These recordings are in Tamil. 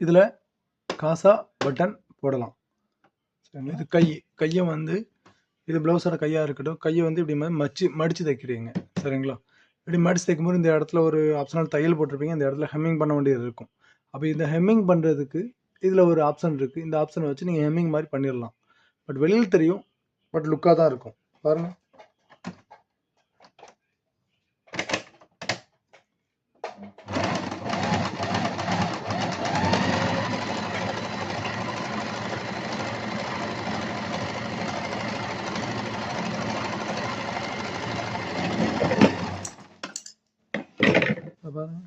இதில் காசா பட்டன் போடலாம். சரிங்களா? இது கையை வந்து இது ப்ளவுஸோட கையாக இருக்கட்டும். கையை வந்து இப்படி மடித்து தைக்கிறீங்க. சரிங்களா? இப்படி மடித்து தைக்கும்போது இந்த இடத்துல ஒரு ஆப்ஷனல் தையல் போட்டிருப்பீங்க. இந்த இடத்துல ஹெம்மிங் பண்ண வேண்டியது இருக்கும். அப்போ இந்த ஹெம்மிங் பண்ணுறதுக்கு இதில் ஒரு ஆப்ஷன் இருக்குது. இந்த ஆப்ஷனை வச்சு நீங்கள் ஹெம்மிங் மாதிரி பண்ணிடலாம். பட் வெளியில் தெரியும், பட் லுக்காக தான் இருக்கும். பாருங்கள். பாருங்க,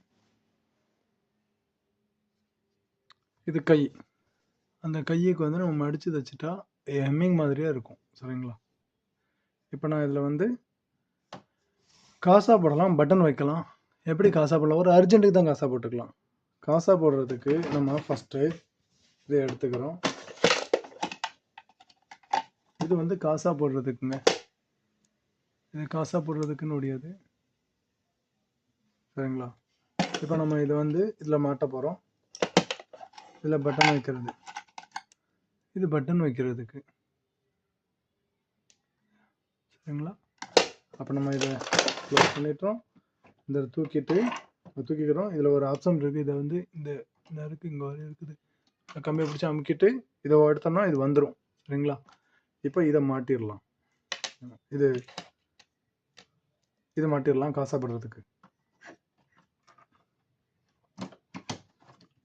இது கை. அந்த கைக்கு வந்து நம்ம மடித்து தைச்சிட்டா ஹெம்மிங் மாதிரியே இருக்கும். சரிங்களா? இப்போ நான் இதில் வந்து காசா போடலாம், பட்டன் வைக்கலாம். எப்படி காசா போடலாம்? ஒரு அர்ஜென்ட்டுக்கு தான் காசா போட்டுக்கலாம். காசா போடுறதுக்கு நம்ம ஃபஸ்ட்டு இதை எடுத்துக்கிறோம். இது வந்து காசா போடுறதுக்குங்க. இது காசா போடுறதுக்குன்னு முடியாது. சரிங்களா? இப்போ நம்ம இதை வந்து இதில் மாட்ட போகிறோம். இதில் பட்டன் வைக்கிறது. இது பட்டன் வைக்கிறதுக்கு. சரிங்களா? அப்போ நம்ம இதை க்ளோஸ் பண்ணிட்டோம். இந்த தூக்கிக்கிறோம். இதில் ஒரு ஆப்ஷன் இருக்குது. இதை வந்து இந்த இருக்குது, இங்கே வரையும் இருக்குது. கம்பியை பிடிச்சி அமுக்கிட்டு இதை எடுத்தோம்னா இது வந்துடும். சரிங்களா? இப்போ இதை மாட்டிடலாம். இது மாட்டிடலாம். காசாப்படுறதுக்கு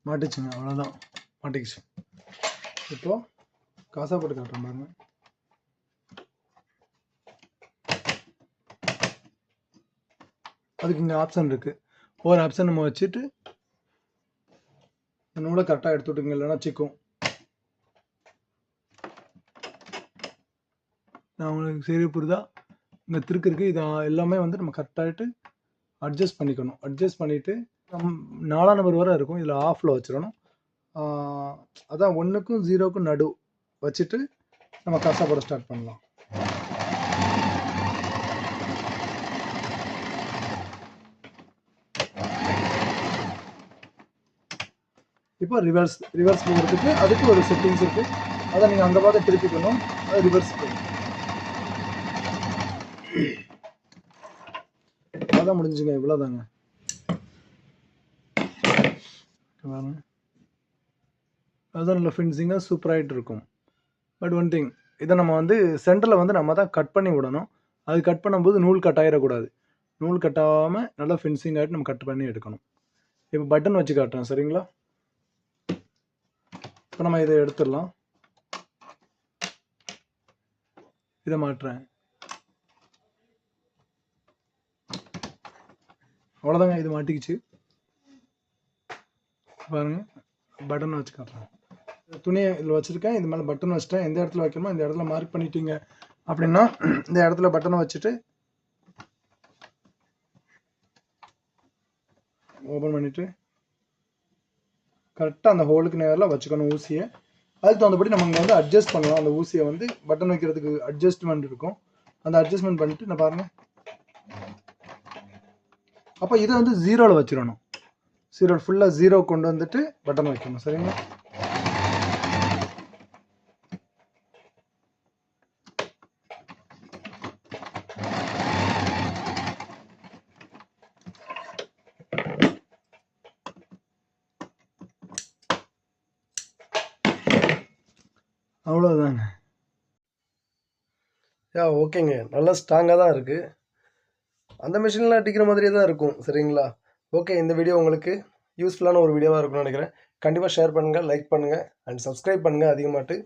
மாட்டிச்சுங்க. அவ்வளோதான், மாட்டிக்கிச்சு. இப்போ காசாப்பட்டு காட்டுறேன் பாருங்க. அதுக்கு இங்கே ஆப்ஷன் இருக்குது. ஒரு ஆப்ஷன் நம்ம வச்சுட்டு நூலை கரெக்டாக எடுத்து விட்டுங்க, இல்லைன்னா சிக்கும். நான் உங்களுக்கு சரி புரியுதா? இங்கே திருக்கு இருக்குது. இதை எல்லாமே வந்து நம்ம கரெக்டாகிட்டு அட்ஜஸ்ட் பண்ணிக்கணும். அட்ஜஸ்ட் பண்ணிவிட்டு 4ஆம் நம்பர் வரை இருக்கும். இதில் ஆஃபில் வச்சிடணும். அதான் 1க்கும் 0க்கும் நடு வச்சுட்டு நம்ம காசாப்பட ஸ்டார்ட் பண்ணலாம். இப்போ ரிவர்ஸ் போகிறதுக்கு அதுக்கு ஒரு செட்டிங்ஸ் இருக்குது. அதை நீங்கள் அந்த பார்த்து திருப்பிக்கணும். அது ரிவர்ஸ் போகும். அதான் முடிஞ்சுங்க. இவ்வளோதாங்க. அதுதான் நல்ல ஃபினிஷிங்காக சூப்பராகிட்டு இருக்கும். பட் ஒன் திங், இதை நம்ம வந்து சென்டரில் வந்து நம்ம தான் கட் பண்ணி விடணும். அது கட் பண்ணும்போது நூல் கட் ஆகிடக்கூடாது. நூல் கட்டாகாமல் நல்லா ஃபினிஷிங் ஆகிட்டு நம்ம கட் பண்ணி எடுக்கணும். இப்போ பட்டன் வச்சு காட்டுறேன். சரிங்களா? இப்போ நம்ம இதை எடுத்துடலாம். இதை மாட்டுறேன். அவ்வளோதாங்க. இது மாட்டிக்கிச்சு. பாருங்க, பட்டன் வச்சு காட்டுறேன். துணியை இதில் வச்சுருக்கேன். இது மேலே பட்டன் வச்சுட்டேன். எந்த இடத்துல வைக்கணுமோ இந்த இடத்துல மார்க் பண்ணிட்டீங்க அப்படின்னா இந்த இடத்துல பட்டனை வச்சுட்டு ஓப்பன் பண்ணிவிட்டு கரெக்டாக அந்த ஹோலுக்கு நேரில் வச்சுக்கணும் ஊசியை. அதுக்கு தகுந்தபடி நம்ம இங்கே வந்து அட்ஜஸ்ட் பண்ணலாம். அந்த ஊசியை வந்து பட்டன் வைக்கிறதுக்கு அட்ஜஸ்ட்மெண்ட் இருக்கும். அந்த அட்ஜஸ்ட்மெண்ட் பண்ணிட்டு நான் பாருங்கள். அப்போ இதை வந்து 0ல் வச்சிடணும். 0 ஃபுல்லாக 0 கொண்டு வந்துட்டு பட்டன் வைக்கணும். சரிங்களா? அவ்வளோதாங்க. ஓகேங்க. நல்லா ஸ்ட்ராங்காக தான் இருக்குது. அந்த மிஷினில் அடிக்கிற மாதிரியே தான் இருக்கும். சரிங்களா? ஓகே, இந்த வீடியோ உங்களுக்கு யூஸ்ஃபுல்லான ஒரு வீடியோவாக இருக்கும்னு நினைக்கிறேன். கண்டிப்பாக ஷேர் பண்ணுங்கள், லைக் பண்ணுங்கள் அண்ட் சப்ஸ்கிரைப் பண்ணுங்கள் அதிகமாட்டு.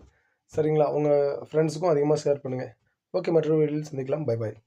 சரிங்களா? உங்கள் ஃப்ரெண்ட்ஸுக்கும் அதிகமாக ஷேர் பண்ணுங்கள். ஓகே, மற்றொரு வீடியோவில் சந்திக்கலாம். Bye bye.